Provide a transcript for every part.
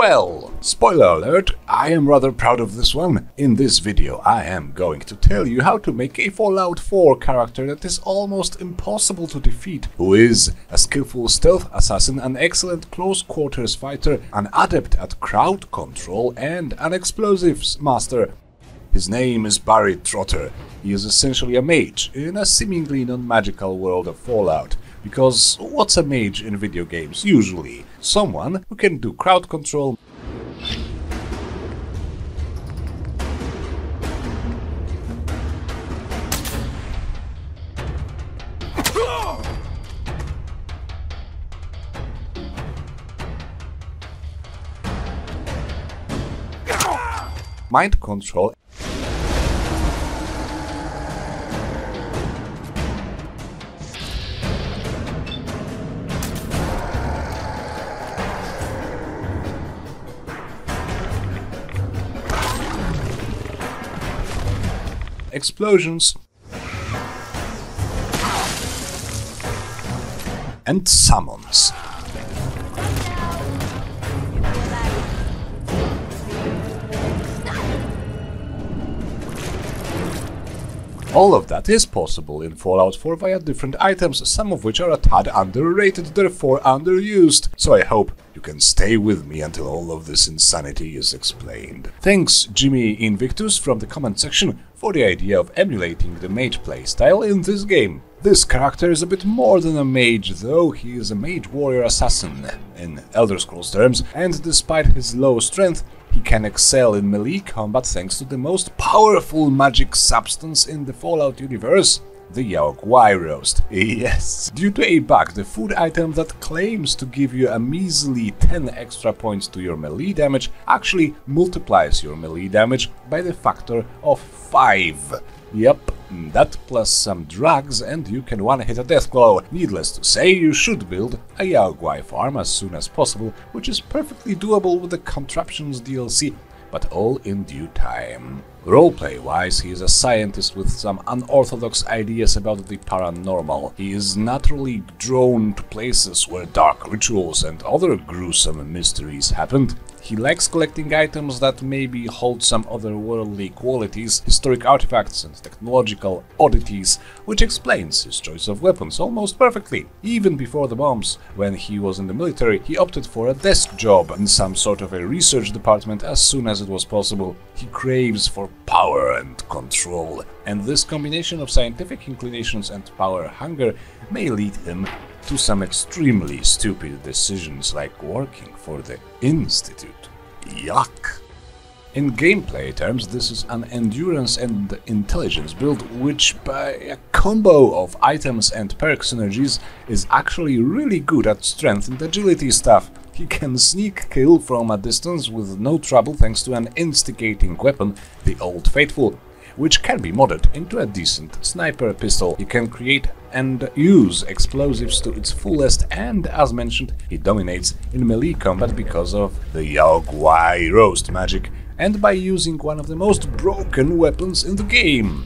Well, spoiler alert, I am rather proud of this one. In this video I am going to tell you how to make a Fallout 4 character that is almost impossible to defeat, who is a skillful stealth assassin, an excellent close quarters fighter, an adept at crowd control, and an explosives master. His name is Barry Trotter. He is essentially a mage in a seemingly non-magical world of Fallout. Because what's a mage in video games usually? Someone who can do crowd control, mind control, explosions, and summons. All of that is possible in Fallout 4 via different items, some of which are a tad underrated, therefore underused. So I hope you can stay with me until all of this insanity is explained. Thanks Jimmy Invictus from the comment section for the idea of emulating the mage playstyle in this game. This character is a bit more than a mage though, he is a mage warrior assassin in Elder Scrolls terms, and despite his low strength, he can excel in melee combat thanks to the most powerful magic substance in the Fallout universe, the Yaoguai roast. Yes! Due to a bug, the food item that claims to give you a measly 10 extra points to your melee damage actually multiplies your melee damage by the factor of 5. Yep, that plus some drugs and you can one-hit a death blow. Needless to say, you should build a Yaoguai farm as soon as possible, which is perfectly doable with the Contraptions DLC, but all in due time. Roleplay-wise, he is a scientist with some unorthodox ideas about the paranormal. He is naturally drawn to places where dark rituals and other gruesome mysteries happened. He likes collecting items that maybe hold some otherworldly qualities, historic artifacts and technological oddities, which explains his choice of weapons almost perfectly. Even before the bombs, when he was in the military, he opted for a desk job in some sort of a research department as soon as it was possible. He craves for power and control, and this combination of scientific inclinations and power hunger may lead him to some extremely stupid decisions like working for the Institute. Yuck! In gameplay terms, this is an endurance and intelligence build which, by a combo of items and perk synergies, is actually really good at strength and agility stuff. He can sneak kill from a distance with no trouble thanks to an instigating weapon, the Old Faithful, which can be modded into a decent sniper pistol. He can create and use explosives to its fullest, and as mentioned, he dominates in melee combat because of the Yaoguai roast magic and by using one of the most broken weapons in the game.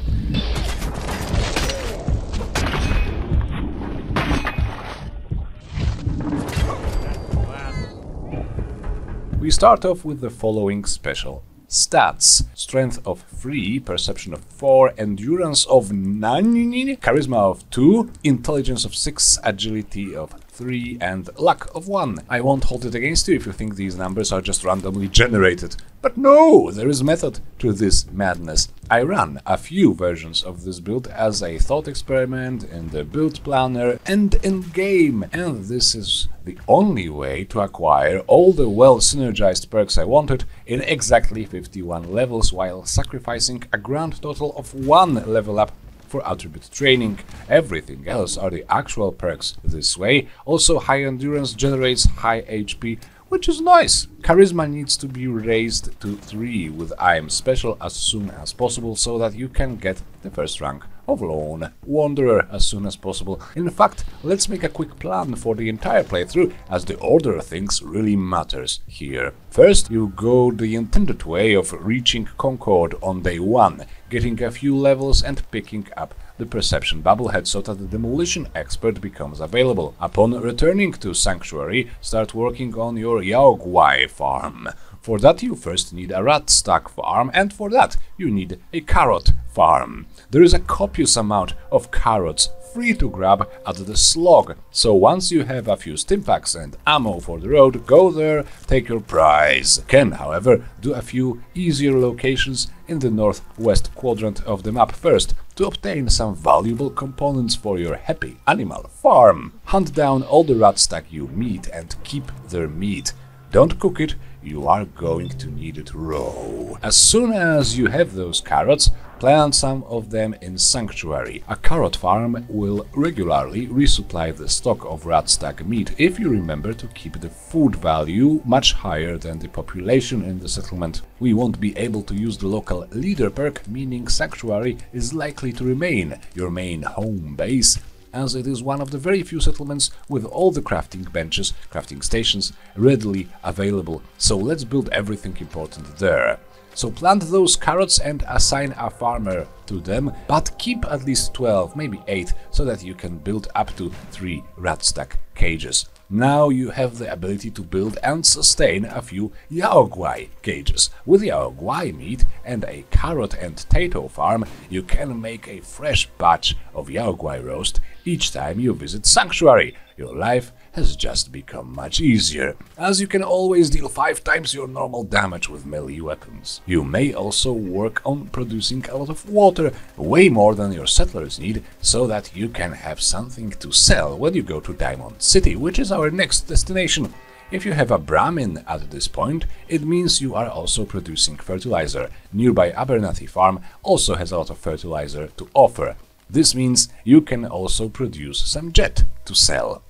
We start off with the following special stats: strength of 3, perception of 4, endurance of 9, charisma of 2, intelligence of 6, agility of 3, and luck of 1. I won't hold it against you if you think these numbers are just randomly generated. But no, there is method to this madness. I ran a few versions of this build as a thought experiment in the build planner and in-game, and this is the only way to acquire all the well-synergized perks I wanted in exactly 51 levels while sacrificing a grand total of 1 level up for attribute training. Everything else are the actual perks this way. Also, high endurance generates high HP, which is nice. Charisma needs to be raised to 3 with I am special as soon as possible so that you can get the first rank of Lone Wanderer as soon as possible. In fact, let's make a quick plan for the entire playthrough, as the order of things really matters here. First, you go the intended way of reaching Concord on day 1, getting a few levels and picking up the Perception Bubblehead so that the Demolition Expert becomes available. Upon returning to Sanctuary, start working on your Yaogwai farm. For that you first need a rat stack farm, and for that you need a carrot farm. There is a copious amount of carrots free to grab at the slog, so once you have a few stimpaks and ammo for the road, go there, take your prize. You can, however, do a few easier locations in the northwest quadrant of the map first to obtain some valuable components for your happy animal farm. Hunt down all the rat stack you meet and keep their meat. Don't cook it, you are going to need it raw. As soon as you have those carrots, plant some of them in Sanctuary. A carrot farm will regularly resupply the stock of rat stack meat if you remember to keep the food value much higher than the population in the settlement. We won't be able to use the local leader perk, meaning Sanctuary is likely to remain your main home base, as it is one of the very few settlements with all the crafting benches, crafting stations readily available, so let's build everything important there. So plant those carrots and assign a farmer to them, but keep at least 12, maybe 8, so that you can build up to 3 rat stack cages. Now you have the ability to build and sustain a few Yaogwai cages. With Yaogwai meat and a carrot and tato farm, you can make a fresh batch of Yaogwai roast each time you visit Sanctuary. Your life has just become much easier, as you can always deal 5 times your normal damage with melee weapons. You may also work on producing a lot of water, way more than your settlers need, so that you can have something to sell when you go to Diamond City, which is our next destination. If you have a Brahmin at this point, it means you are also producing fertilizer. Nearby Abernathy farm also has a lot of fertilizer to offer. This means you can also produce some jet to sell.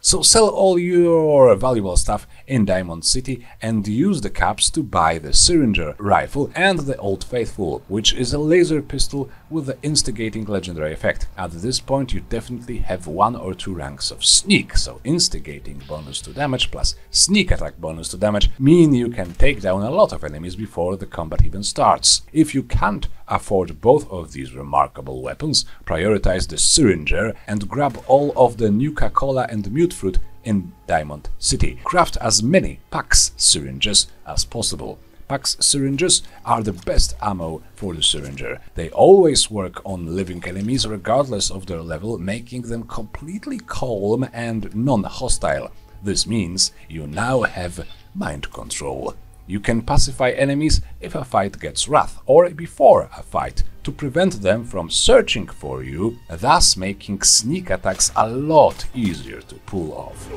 So sell all your valuable stuff in Diamond City and use the caps to buy the Syringer rifle and the Old Faithful, which is a laser pistol with the instigating legendary effect. At this point you definitely have 1 or 2 ranks of sneak, so instigating bonus to damage plus sneak attack bonus to damage mean you can take down a lot of enemies before the combat even starts. If you can't afford both of these remarkable weapons, prioritize the Syringer and grab all of the Nuka-Cola and Mute Fruit in Diamond City. Craft as many Pax syringes as possible. Pax syringes are the best ammo for the Syringer. They always work on living enemies regardless of their level, making them completely calm and non-hostile. This means you now have mind control. You can pacify enemies if a fight gets wrath, or before a fight, to prevent them from searching for you, thus making sneak attacks a lot easier to pull off.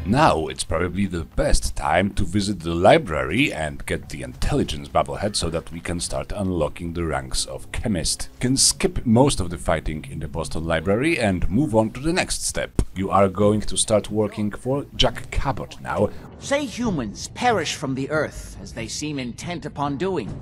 Now it's probably the best time to visit the library and get the intelligence bubblehead so that we can start unlocking the ranks of Chemist. You can skip most of the fighting in the Boston library and move on to the next step. You are going to start working for Jack Cabot now. Say humans perish from the earth, as they seem intent upon doing.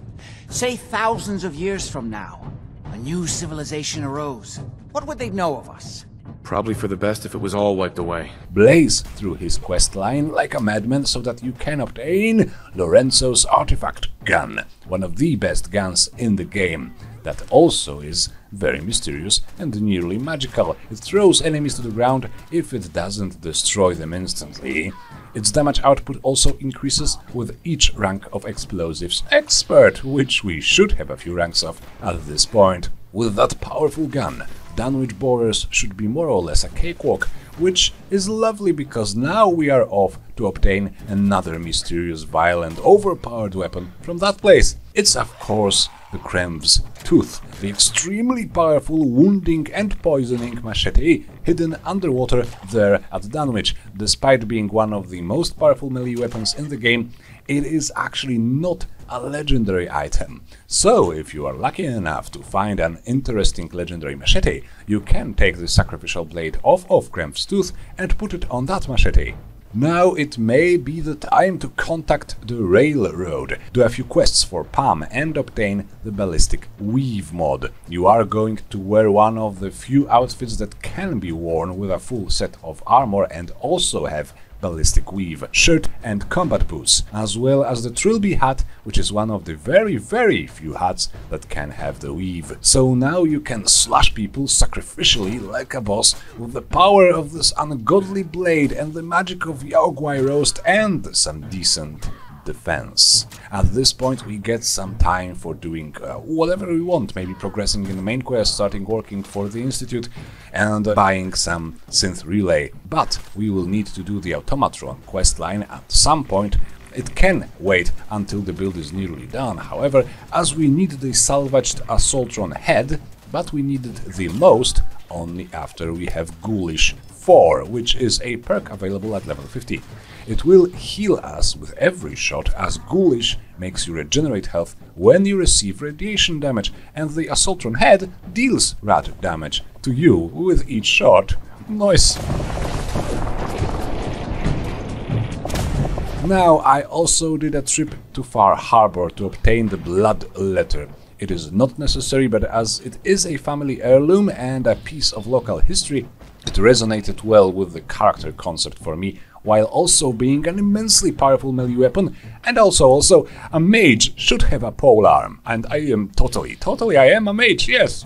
Say thousands of years from now, a new civilization arose. What would they know of us? Probably for the best if it was all wiped away. Blaze through his quest line like a madman so that you can obtain Lorenzo's artifact gun, one of the best guns in the game. That also is very mysterious and nearly magical. It throws enemies to the ground if it doesn't destroy them instantly. Its damage output also increases with each rank of Explosives Expert, which we should have a few ranks of at this point. With that powerful gun, Dunwich Borers should be more or less a cakewalk, which is lovely because now we are off to obtain another mysterious, violent, overpowered weapon from that place. It's of course the Kremv's Tooth, the extremely powerful wounding and poisoning machete hidden underwater there at Dunwich. Despite being one of the most powerful melee weapons in the game, it is actually not a legendary item. So if you are lucky enough to find an interesting legendary machete, you can take the sacrificial blade off of Kremv's Tooth and put it on that machete. Now it may be the time to contact the Railroad, do a few quests for Pam and obtain the Ballistic Weave mod. You are going to wear one of the few outfits that can be worn with a full set of armor and also have ballistic weave, shirt and combat boots, as well as the trilby hat, which is one of the very few hats that can have the weave. So now you can slash people sacrificially like a boss with the power of this ungodly blade and the magic of Yaoguai roast and some decent defense. At this point we get some time for doing whatever we want, maybe progressing in the main quest, starting working for the Institute and buying some synth relay. But we will need to do the Automatron quest line at some point. It can wait until the build is nearly done, however, as we need the salvaged Assaultron head, but we need it the most only after we have Ghoulish 4, which is a perk available at level 50. It will heal us with every shot, as Ghoulish makes you regenerate health when you receive radiation damage, and the Assaultron head deals rad damage to you with each shot. Nice! Now, I also did a trip to Far Harbor to obtain the Blood Letter. It is not necessary, but as it is a family heirloom and a piece of local history, it resonated well with the character concept for me, while also being an immensely powerful melee weapon, and also a mage should have a polearm, and I am totally I am a mage, yes.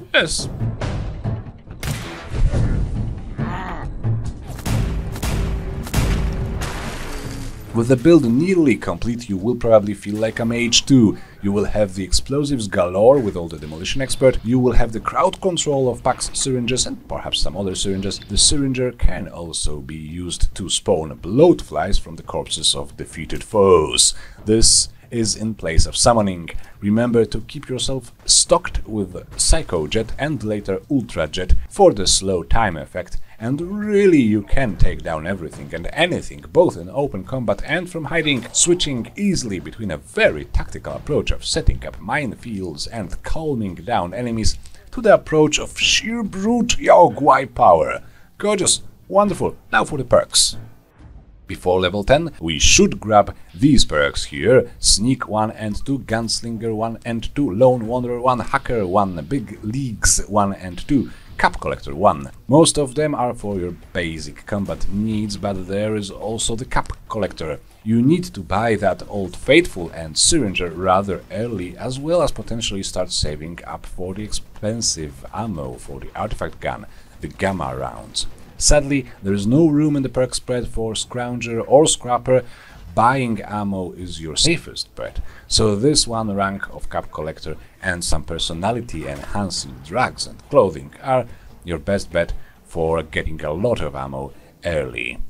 With the build nearly complete, you will probably feel like a mage too. You will have the explosives galore with all the Demolition Expert, you will have the crowd control of Pax syringes and perhaps some other syringes. The syringer can also be used to spawn bloatflies from the corpses of defeated foes. This is in place of summoning. Remember to keep yourself stocked with Psycho Jet and later Ultra Jet for the slow time effect, and really you can take down everything and anything, both in open combat and from hiding, switching easily between a very tactical approach of setting up minefields and calming down enemies to the approach of sheer brute Yaoguai power. Gorgeous, wonderful. Now for the perks. Before level 10, we should grab these perks here: Sneak 1 and 2, Gunslinger 1 and 2, Lone Wanderer 1, Hacker 1, Big Leagues 1 and 2, Cap Collector 1. Most of them are for your basic combat needs, but there is also the Cap Collector. You need to buy that Old Faithful and Syringer rather early, as well as potentially start saving up for the expensive ammo for the artifact gun, the Gamma rounds. Sadly, there is no room in the perk spread for Scrounger or Scrapper. Buying ammo is your safest bet, so this one rank of Cap Collector and some personality enhancing drugs and clothing are your best bet for getting a lot of ammo early.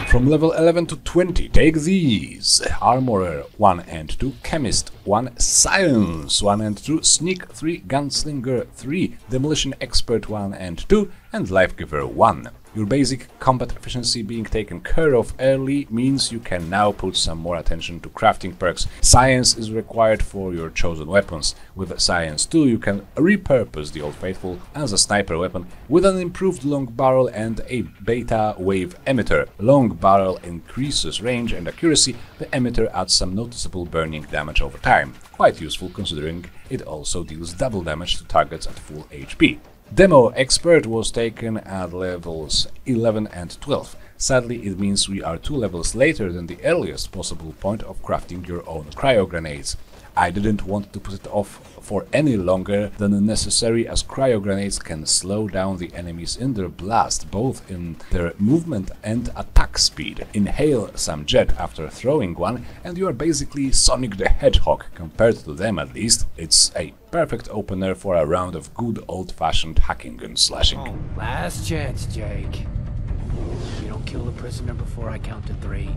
From level 11 to 20, take these: Armorer 1 and 2, Chemist 1, Science 1 and 2, Sneak 3, Gunslinger 3, Demolition Expert 1 and 2, and Life Giver 1. Your basic combat efficiency being taken care of early means you can now put some more attention to crafting perks. Science is required for your chosen weapons. With Science 2 you can repurpose the Old Faithful as a sniper weapon with an improved long barrel and a beta wave emitter. Long barrel increases range and accuracy, the emitter adds some noticeable burning damage over time. Quite useful considering it also deals double damage to targets at full HP. Demo Expert was taken at levels 11 and 12. Sadly, it means we are 2 levels later than the earliest possible point of crafting your own cryo grenades. I didn't want to put it off for any longer than necessary, as cryo grenades can slow down the enemies in their blast, both in their movement and attack speed. Inhale some jet after throwing one and you are basically Sonic the Hedgehog, compared to them at least. It's a perfect opener for a round of good old-fashioned hacking and slashing. Oh, last chance, Jake. You don't kill the prisoner before I count to 3.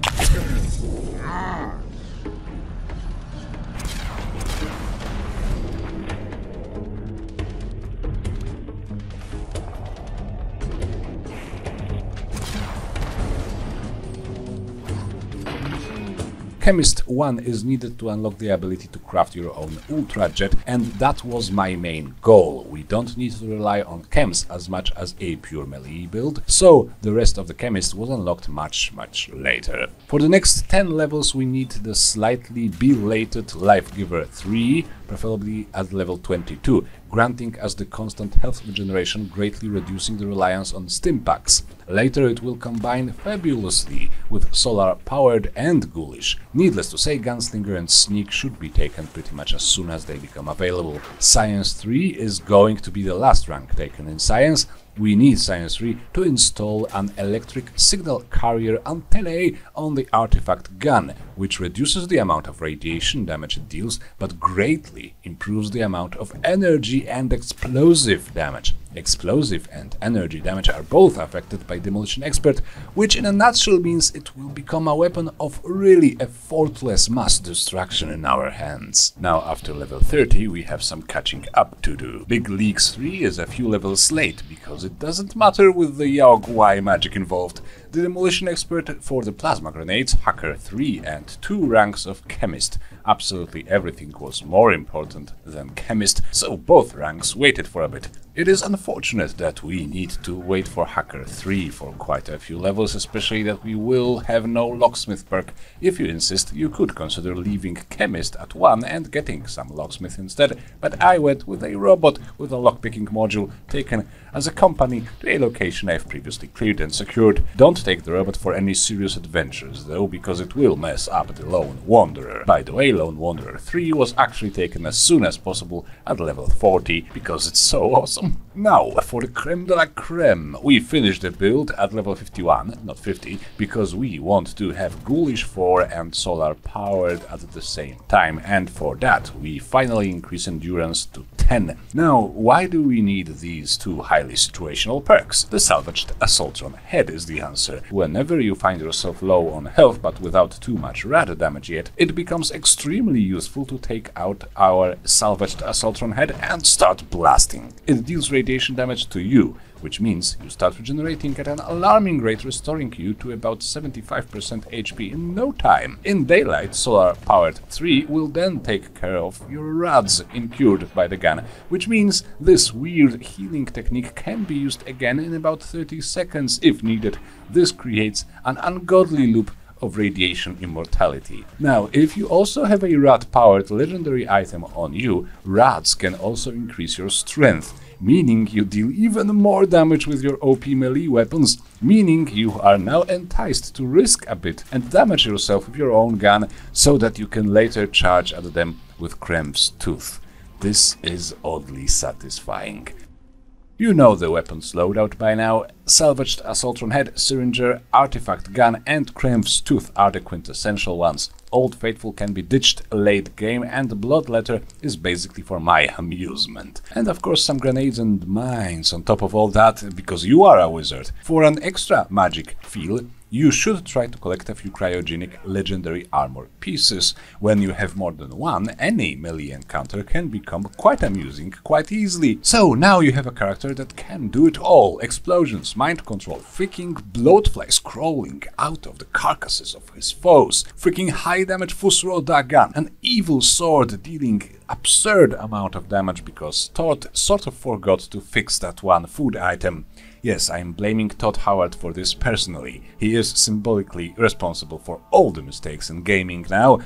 Chemist 1 is needed to unlock the ability to craft your own Ultra Jet, and that was my main goal. We don't need to rely on chems as much as a pure melee build, so the rest of the Chemist was unlocked much later. For the next 10 levels we need the slightly belated Life Giver 3, preferably at level 22, granting us the constant health regeneration, greatly reducing the reliance on stim packs. Later it will combine fabulously with solar-powered and ghoulish. Needless to say, Gunslinger and Sneak should be taken pretty much as soon as they become available. Science 3 is going to be the last rank taken in Science. We need Science 3 to install an electric signal carrier antennae on the artifact gun, which reduces the amount of radiation damage it deals, but greatly improves the amount of energy and explosive damage. Explosive and energy damage are both affected by Demolition Expert, which in a nutshell means it will become a weapon of really effortless mass destruction in our hands. Now, after level 30, we have some catching up to do. Big Leagues 3 is a few levels late, because it doesn't matter with the Yao-Guai magic involved. The Demolition Expert for the plasma grenades, Hacker 3 and 2 ranks of Chemist. Absolutely everything was more important than Chemist, so both ranks waited for a bit. It is unfortunate that we need to wait for Hacker 3 for quite a few levels, especially that we will have no Locksmith perk. If you insist, you could consider leaving Chemist at 1 and getting some Locksmith instead, but I went with a robot with a lockpicking module taken as a company to a location I've previously cleared and secured. Don't take the robot for any serious adventures though, because it will mess up the Lone Wanderer. By the way, Lone Wanderer 3 was actually taken as soon as possible at level 40, because it's so awesome. Now, for the creme de la creme, we finished the build at level 51, not 50, because we want to have Ghoulish 4 and Solar powered at the same time, and for that we finally increase endurance to 10. Now, why do we need these two highly situational perks? The Salvaged Assaultron Head is the answer. Whenever you find yourself low on health but without too much rad damage yet, it becomes extremely useful to take out our Salvaged Assaultron Head and start blasting. It deals radiation damage to you, which means you start regenerating at an alarming rate, restoring you to about 75% HP in no time. In daylight, Solar-powered 3 will then take care of your rads incurred by the gun, which means this weird healing technique can be used again in about 30 seconds if needed. This creates an ungodly loop of radiation immortality. Now, if you also have a rad-powered legendary item on you, rads can also increase your strength, meaning you deal even more damage with your OP melee weapons, meaning you are now enticed to risk a bit and damage yourself with your own gun so that you can later charge at them with Kremp's Tooth. This is oddly satisfying. You know the weapons loadout by now. Salvaged Assaultron Head, Syringer, Artifact Gun and Kremp's Tooth are the quintessential ones. Old Faithful can be ditched late game, and the Bloodletter is basically for my amusement. And of course some grenades and mines on top of all that, because you are a wizard. For an extra magic feel, you should try to collect a few cryogenic legendary armor pieces. When you have more than one, any melee encounter can become quite amusing quite easily. So now you have a character that can do it all. Explosions, mind control, freaking bloatflies crawling out of the carcasses of his foes, freaking high damage Fusro Dagan, an evil sword dealing absurd amount of damage because Todd sort of forgot to fix that one food item. Yes, I'm blaming Todd Howard for this personally. He is symbolically responsible for all the mistakes in gaming now.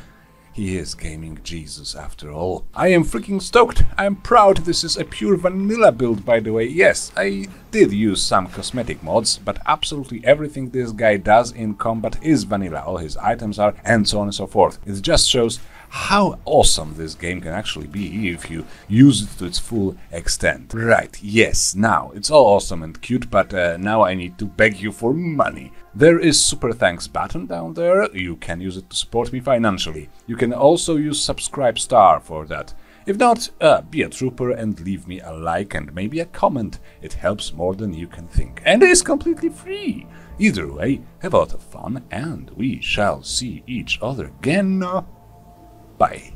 He is gaming Jesus after all. I am freaking stoked. I am proud. This is a pure vanilla build, by the way. Yes, I did use some cosmetic mods, but absolutely everything this guy does in combat is vanilla. All his items are, and so on and so forth. It just shows how awesome this game can actually be if you use it to its full extent. Right, yes, now, it's all awesome and cute, but now I need to beg you for money. There is super thanks button down there. You can use it to support me financially. You can also use subscribe star for that. If not, be a trooper and leave me a like and maybe a comment. It helps more than you can think. And it is completely free. Either way, have a lot of fun and we shall see each other again. Bye.